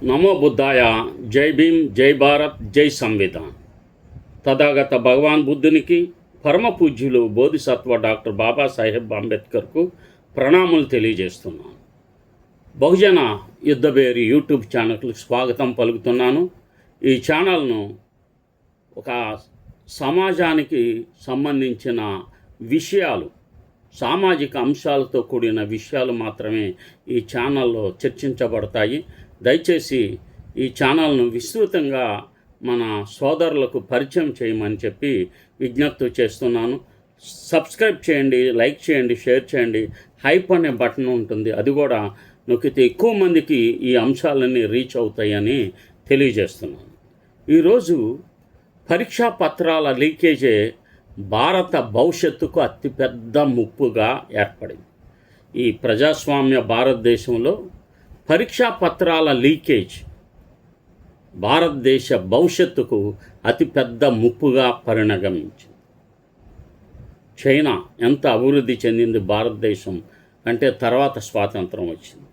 నమో బుద్ధాయ. జై భీమ్, జై భారత్, జై సంవిధాన్. తథాగత భగవాన్ బుద్ధునికి, పరమ పూజ్యులు బోధిసత్వ డాక్టర్ బాబాసాహెబ్ అంబేద్కర్కు ప్రణామాలు తెలియజేస్తున్నాను. బహుజన యుద్ధబేరి యూట్యూబ్ ఛానల్కు స్వాగతం పలుకుతున్నాను. ఈ ఛానల్ను ఒక సమాజానికి సంబంధించిన విషయాలు, సామాజిక అంశాలతో కూడిన విషయాలు మాత్రమే ఈ ఛానల్లో చర్చించబడతాయి. దయచేసి ఈ ఛానల్ను విస్తృతంగా మన సోదరులకు పరిచయం చేయమని చెప్పి విజ్ఞప్తి చేస్తున్నాను. సబ్స్క్రైబ్ చేయండి, లైక్ చేయండి, షేర్ చేయండి. హైప్ అనే బటన్ ఉంటుంది, అది కూడా నొక్కితే ఎక్కువ మందికి ఈ అంశాలన్నీ రీచ్ అవుతాయని తెలియజేస్తున్నాను. ఈరోజు పరీక్షా పత్రాల లీకేజే భారత భవిష్యత్తుకు అతిపెద్ద ముప్పుగా ఏర్పడింది. ఈ ప్రజాస్వామ్య భారతదేశంలో పరీక్షా పత్రాల లీకేజ్ భారతదేశ భవిష్యత్తుకు అతిపెద్ద ముప్పుగా పరిణమించింది. చైనా ఎంత అభివృద్ధి చెందింది భారతదేశం అంటే తర్వాత స్వాతంత్రం వచ్చింది.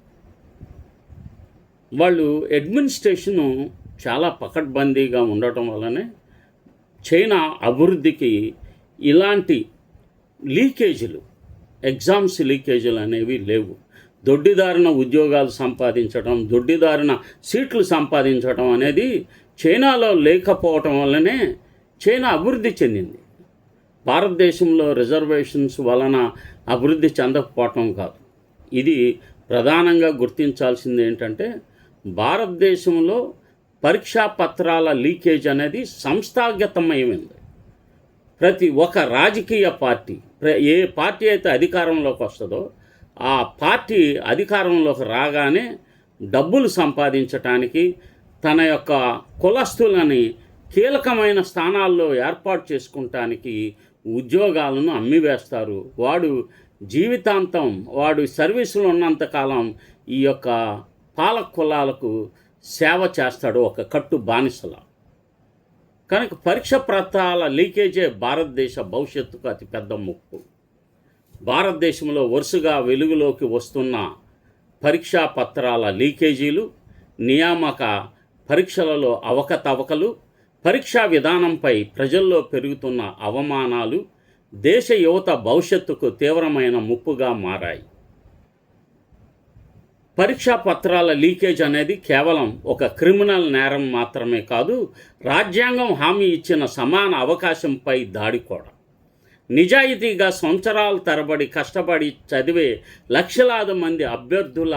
వాళ్ళు అడ్మినిస్ట్రేషను చాలా పకడ్బందీగా ఉండటం వల్లనే చైనా అభివృద్ధికి ఇలాంటి లీకేజీలు, ఎగ్జామ్స్ లీకేజీలు అనేవి లేవు. దొడ్డిదారిన ఉద్యోగాలు సంపాదించడం, దొడ్డిదారిన సీట్లు సంపాదించడం అనేది చైనాలో లేకపోవటం వల్లనే చైనా అభివృద్ధి చెందింది. భారతదేశంలో రిజర్వేషన్స్ వలన అభివృద్ధి చెందకపోవటం కాదు. ఇది ప్రధానంగా గుర్తించాల్సింది ఏంటంటే, భారతదేశంలో పరీక్షా పత్రాల లీకేజ్ అనేది సంస్థాగతమైంది. ప్రతి ఒక్క రాజకీయ పార్టీ, ఏ పార్టీ అయితే అధికారంలోకి వస్తుందో ఆ పార్టీ అధికారంలోకి రాగానే డబ్బులు సంపాదించటానికి, తన యొక్క కులస్తులని కీలకమైన స్థానాల్లో ఏర్పాటు చేసుకుంటానికి ఉద్యోగాలను అమ్మివేస్తారు. వాడు జీవితాంతం, వాడు సర్వీసులో ఉన్నంతకాలం ఈ యొక్క పాలక కులాలకు సేవ చేస్తాడు, ఒక కట్టు బానిసలా. కనుక పరీక్ష పత్రాల లీకేజే భారతదేశ భవిష్యత్తుకు అతిపెద్ద ముప్పు. భారతదేశంలో వరుసగా వెలుగులోకి వస్తున్న పరీక్షా పత్రాల లీకేజీలు, నియామక పరీక్షలలో అవకతవకలు, పరీక్షా విధానంపై ప్రజల్లో పెరుగుతున్న అవమానాలు దేశ యువత భవిష్యత్తుకు తీవ్రమైన ముప్పుగా మారాయి. పరీక్షా పత్రాల లీకేజ్ అనేది కేవలం ఒక క్రిమినల్ నేరం మాత్రమే కాదు, రాజ్యాంగం హామీ ఇచ్చిన సమాన అవకాశంపై దాడి కూడా. నిజాయితీగా సంవత్సరాల తరబడి కష్టపడి చదివే లక్షలాది మంది అభ్యర్థుల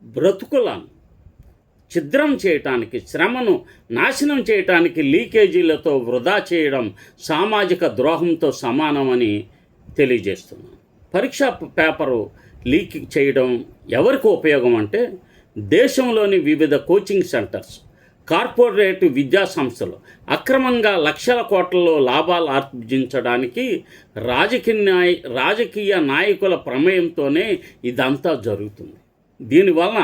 బ్రతుకులను ఛిద్రం చేయటానికి, శ్రమను నాశనం చేయటానికి లీకేజీలతో వృధా చేయడం సామాజిక ద్రోహంతో సమానమని తెలియజేస్తున్నాను. పరీక్షా పేపరు లీక్ చేయడం ఎవరికి ఉపయోగం అంటే, దేశంలోని వివిధ కోచింగ్ సెంటర్స్, కార్పొరేట్ విద్యా సంస్థలు అక్రమంగా లక్షల కోట్లలో లాభాలు ఆర్జించడానికి రాజకీయ నాయకుల ప్రమేయంతోనే ఇదంతా జరుగుతుంది. దీనివల్ల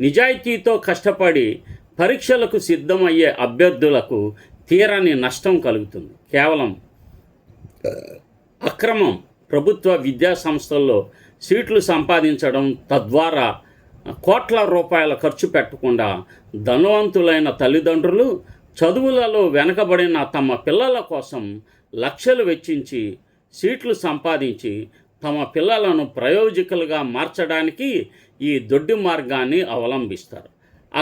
నిజాయితీతో కష్టపడి పరీక్షలకు సిద్ధమయ్యే అభ్యర్థులకు తీరని నష్టం కలుగుతుంది. కేవలం అక్రమం ప్రభుత్వ విద్యా సంస్థల్లో సీట్లు సంపాదించడం, తద్వారా కోట్ల రూపాయల ఖర్చు పెట్టకుండా ధనవంతులైన తల్లిదండ్రులు చదువులలో వెనకబడిన తమ పిల్లల కోసం లక్షలు వెచ్చించి సీట్లు సంపాదించి తమ పిల్లలను ప్రయోజకులుగా మార్చడానికి ఈ దొడ్డి మార్గాన్ని అవలంబిస్తారు.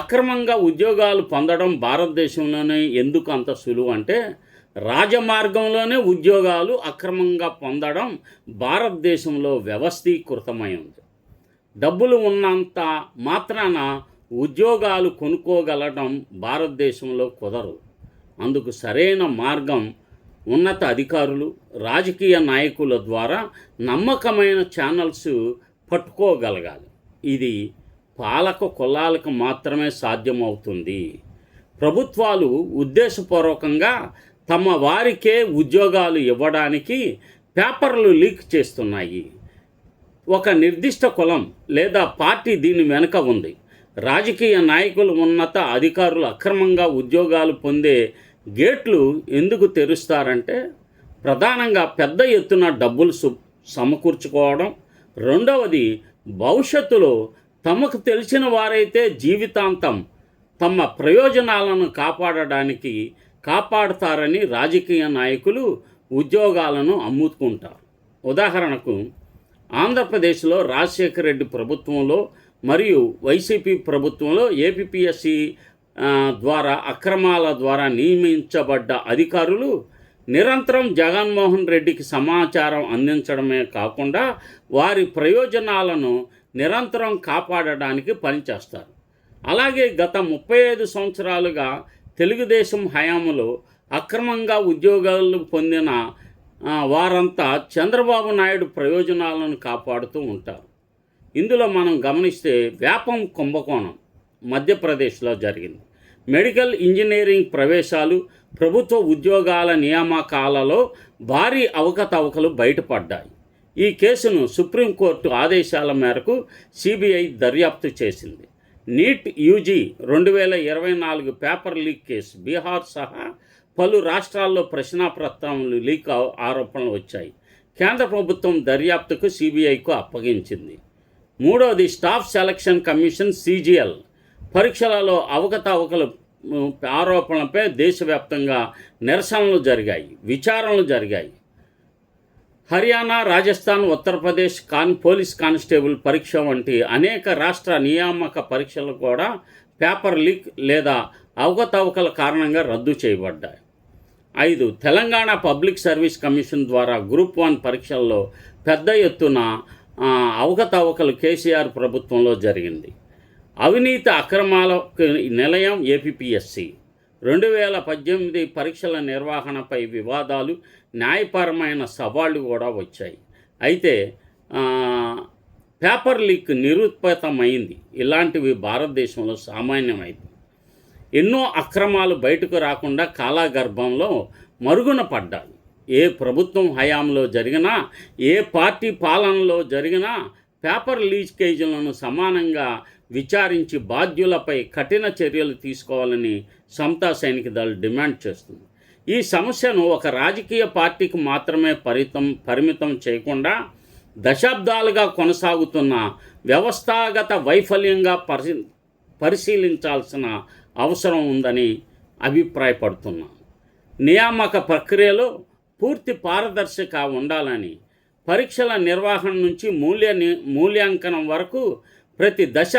అక్రమంగా ఉద్యోగాలు పొందడం భారతదేశంలోనే ఎందుకు అంత సులువు అంటే, రాజమార్గంలోనే ఉద్యోగాలు అక్రమంగా పొందడం భారతదేశంలో వ్యవస్థీకృతమై ఉంది. డబ్బులు ఉన్నంత మాత్రాన ఉద్యోగాలు కొనుక్కోగలడం భారతదేశంలో కుదరదు. అందుకు సరైన మార్గం ఉన్నత అధికారులు, రాజకీయ నాయకుల ద్వారా నమ్మకమైన ఛానల్స్ పట్టుకోగలగాలి. ఇది పాలక కులాలకు మాత్రమే సాధ్యమవుతుంది. ప్రభుత్వాలు ఉద్దేశపూర్వకంగా తమ వారికే ఉద్యోగాలు ఇవ్వడానికి పేపర్లు లీక్ చేస్తున్నాయి. ఒక నిర్దిష్ట కులం లేదా పార్టీ దీని వెనుక ఉంది. రాజకీయ నాయకులు, ఉన్నత అధికారులు అక్రమంగా ఉద్యోగాలు పొందే గేట్లు ఎందుకు తెరుస్తారంటే, ప్రధానంగా పెద్ద ఎత్తున డబ్బులు సమకూర్చుకోవడం, రెండవది భవిష్యత్తులో తమకు తెలిసిన వారైతే జీవితాంతం తమ ప్రయోజనాలను కాపాడతారని రాజకీయ నాయకులు ఉద్యోగాలను అమ్ముకుంటారు. ఉదాహరణకు ఆంధ్రప్రదేశ్లో రాజశేఖర రెడ్డి ప్రభుత్వంలో మరియు వైసీపీ ప్రభుత్వంలో ఏపీపీఎస్సీ ద్వారా అక్రమాల ద్వారా నియమించబడ్డ అధికారులు నిరంతరం జగన్మోహన్ రెడ్డికి సమాచారం అందించడమే కాకుండా వారి ప్రయోజనాలను నిరంతరం కాపాడడానికి పనిచేస్తారు. అలాగే గత 35 సంవత్సరాలుగా తెలుగుదేశం హయాంలో అక్రమంగా ఉద్యోగాలు పొందిన వారంతా చంద్రబాబు నాయుడు ప్రయోజనాలను కాపాడుతూ ఉంటారు. ఇందులో మనం గమనిస్తే వ్యాపం కుంభకోణం మధ్యప్రదేశ్లో జరిగింది. మెడికల్ ఇంజనీరింగ్ ప్రవేశాలు, ప్రభుత్వ ఉద్యోగాల నియామకాలలో భారీ అవకతవకలు బయటపడ్డాయి. ఈ కేసును సుప్రీంకోర్టు ఆదేశాల మేరకు సిబిఐ దర్యాప్తు చేసింది. NEET UG 2024 paper leak case, Bihar సహా పలు రాష్ట్రాల్లో ప్రశ్నాపత్రాలు లీక్ ఆరోపణలు వచ్చాయి. కేంద్ర ప్రభుత్వం దర్యాప్తుకు సిబిఐకు అప్పగించింది. మూడవది స్టాఫ్ సెలక్షన్ కమిషన్ CGL పరీక్షలలో అవకతవకలు ఆరోపణలపై దేశవ్యాప్తంగా నిరసనలు జరిగాయి, విచారణలు జరిగాయి. హర్యానా, రాజస్థాన్, ఉత్తరప్రదేశ్ పోలీస్ కానిస్టేబుల్ పరీక్ష వంటి అనేక రాష్ట్ర నియామక పరీక్షలు కూడా పేపర్ లీక్ లేదా అవకతవకల కారణంగా రద్దు చేయబడ్డాయి. 5. తెలంగాణ పబ్లిక్ సర్వీస్ కమిషన్ ద్వారా గ్రూప్ 1 పరీక్షల్లో పెద్ద ఎత్తున అవకతవకలు కేసీఆర్ ప్రభుత్వంలో జరిగింది. అవినీతి అక్రమాలకు నిలయం ఏపీపీఎస్సీ. 2018 పరీక్షల నిర్వహణపై వివాదాలు, న్యాయపరమైన సవాళ్లు కూడా వచ్చాయి. అయితే పేపర్ లీక్ నిరుత్పన్నమైంది. ఇలాంటివి భారతదేశంలో సామాన్యమైంది. ఎన్నో అక్రమాలు బయటకు రాకుండా కాలాగర్భంలో మరుగున పడ్డాయి. ఏ ప్రభుత్వం హయాంలో జరిగినా, ఏ పార్టీ పాలనలో జరిగినా పేపర్ లీకేజీలను సమానంగా విచారించి బాధ్యులపై కఠిన చర్యలు తీసుకోవాలని సమతా సైనిక దళ్ డిమాండ్ చేస్తుంది. ఈ సమస్యను ఒక రాజకీయ పార్టీకి మాత్రమే పరిమితం చేయకుండా దశాబ్దాలుగా కొనసాగుతున్న వ్యవస్థాగత వైఫల్యంగా పరిశీలించాల్సిన అవసరం ఉందని అభిప్రాయపడుతున్నాను. నియామక ప్రక్రియలో పూర్తి పారదర్శక ఉండాలని, పరీక్షల నిర్వహణ నుంచి మూల్యాంకనం వరకు ప్రతి దశ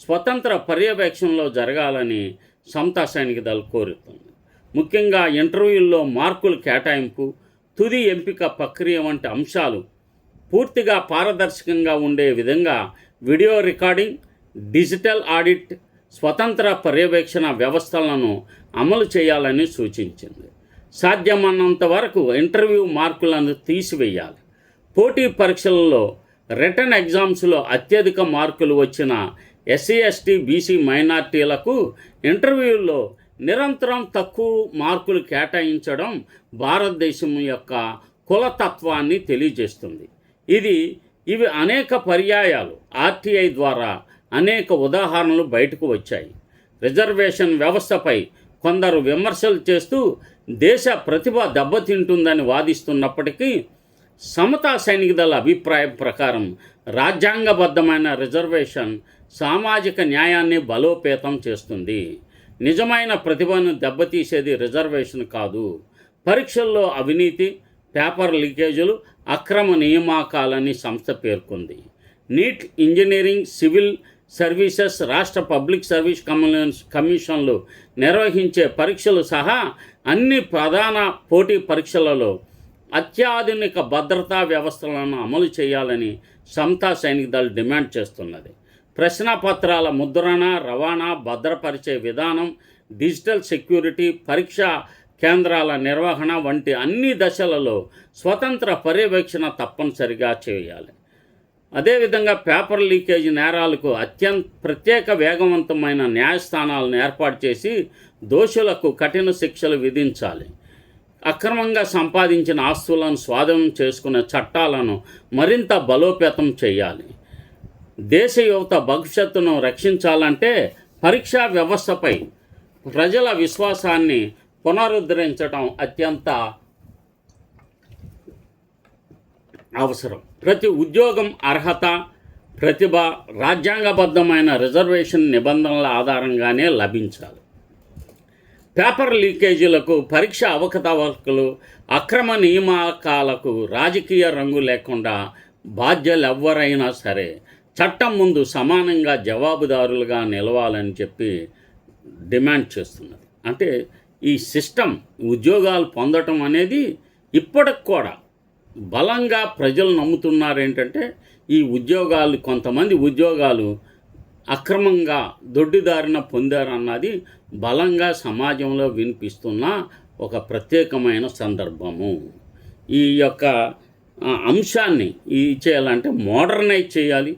స్వతంత్ర పర్యవేక్షణలో జరగాలని సమతా సైనిక దళ్ కోరుతుంది. ముఖ్యంగా ఇంటర్వ్యూల్లో మార్కుల కేటాయింపు, తుది ఎంపిక ప్రక్రియ వంటి అంశాలు పూర్తిగా పారదర్శకంగా ఉండే విధంగా వీడియో రికార్డింగ్, డిజిటల్ ఆడిట్, స్వతంత్ర పర్యవేక్షణ వ్యవస్థలను అమలు చేయాలని సూచించింది. సాధ్యమన్నంత వరకు ఇంటర్వ్యూ మార్కులను తీసివేయాలి. పోటీ పరీక్షలలో రిటర్న్ ఎగ్జామ్స్లో అత్యధిక మార్కులు వచ్చిన SC, ST, BC మైనార్టీలకు ఇంటర్వ్యూల్లో నిరంతరం తక్కువ మార్కులు కేటాయించడం భారతదేశం యొక్క కులతత్వాన్ని తెలియజేస్తుంది. ఇవి అనేక పర్యాయాలు RTI ద్వారా అనేక ఉదాహరణలు బయటకు వచ్చాయి. రిజర్వేషన్ వ్యవస్థపై కొందరు విమర్శలు చేస్తూ దేశ ప్రతిభ దెబ్బతింటుందని వాదిస్తున్నప్పటికీ సమతా సైనిక దళ అభిప్రాయం ప్రకారం రాజ్యాంగబద్ధమైన రిజర్వేషన్ సామాజిక న్యాయాన్ని బలోపేతం చేస్తుంది. నిజమైన ప్రతిభను దెబ్బతీసేది రిజర్వేషన్ కాదు, పరీక్షల్లో అవినీతి, పేపర్ లీకేజీలు, అక్రమ నియామకాలని సంస్థ పేర్కొంది. నీట్, ఇంజనీరింగ్, సివిల్ సర్వీసెస్, రాష్ట్ర పబ్లిక్ సర్వీస్ కమిషన్లు నిర్వహించే పరీక్షలు సహా అన్ని ప్రధాన పోటీ పరీక్షలలో అత్యాధునిక భద్రతా వ్యవస్థలను అమలు చేయాలని సమతా సైనిక దళ్ డిమాండ్ చేస్తున్నది. ప్రశ్నపత్రాల ముద్రణ, రవాణా, భద్రపరిచే విధానం, డిజిటల్ సెక్యూరిటీ, పరీక్షా కేంద్రాల నిర్వహణ వంటి అన్ని దశలలో స్వతంత్ర పర్యవేక్షణ తప్పనిసరిగా చేయాలి. అదేవిధంగా పేపర్ లీకేజీ నేరాలకు ప్రత్యేక వేగవంతమైన న్యాయస్థానాలను ఏర్పాటు చేసి దోషులకు కఠిన శిక్షలు విధించాలి. అక్రమంగా సంపాదించిన ఆస్తులను స్వాధీనం చేసుకునే చట్టాలను మరింత బలోపేతం చేయాలి. దేశ యువత భవిష్యత్తును రక్షించాలంటే పరీక్షా వ్యవస్థపై ప్రజల విశ్వాసాన్ని పునరుద్ధరించడం అత్యంత అవసరం. ప్రతి ఉద్యోగం అర్హత, ప్రతిభ రాజ్యాంగబద్ధమైన రిజర్వేషన్ నిబంధనల ఆధారంగానే లభించాలి. పేపర్ లీకేజీలకు, పరీక్ష అవకతవకలు, అక్రమ నియామకాలకు రాజకీయ రంగు లేకుండా బాధ్యులెవ్వరైనా సరే చట్టం ముందు సమానంగా జవాబుదారులుగా నిలవాలని చెప్పి డిమాండ్ చేస్తున్నది. అంటే ఈ సిస్టమ్ ఉద్యోగాలు పొందటం అనేది ఇప్పటికి కూడా బలంగా ప్రజలు నమ్ముతున్నారు. ఏంటంటే ఈ ఉద్యోగాలు, కొంతమంది ఉద్యోగాలు అక్రమంగా దొడ్డిదారిన పొందారన్నది బలంగా సమాజంలో వినిపిస్తున్న ఒక ప్రత్యేకమైన సందర్భము. ఈ యొక్క అంశాన్ని చేయాలంటే మోడర్నైజ్ చేయాలి.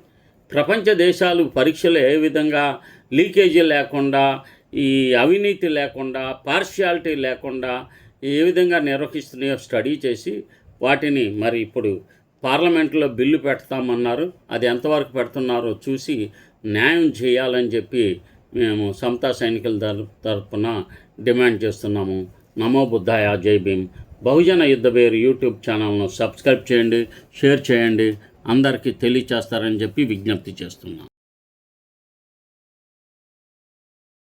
ప్రపంచ దేశాలు పరీక్షలు ఏ విధంగా లీకేజీ లేకుండా, ఈ అవినీతి లేకుండా, పార్షియాలిటీ లేకుండా ఏ విధంగా నిర్వహిస్తున్నాయో స్టడీ చేసి వాటిని మరి ఇప్పుడు పార్లమెంట్లో బిల్లు పెడతామన్నారు. అది ఎంతవరకు పెడుతున్నారో చూసి న్యాయం చేయాలని చెప్పి మేము సమతా సైనికుల తరపున డిమాండ్ చేస్తున్నాము. నమో బుద్ధాయ, జై భీమ్. బహుజన యుద్ధ బేరు యూట్యూబ్ ఛానల్ను సబ్స్క్రైబ్ చేయండి, షేర్ చేయండి, అందరికీ తెలియచేస్తారని చెప్పి విజ్ఞప్తి చేస్తున్నాను.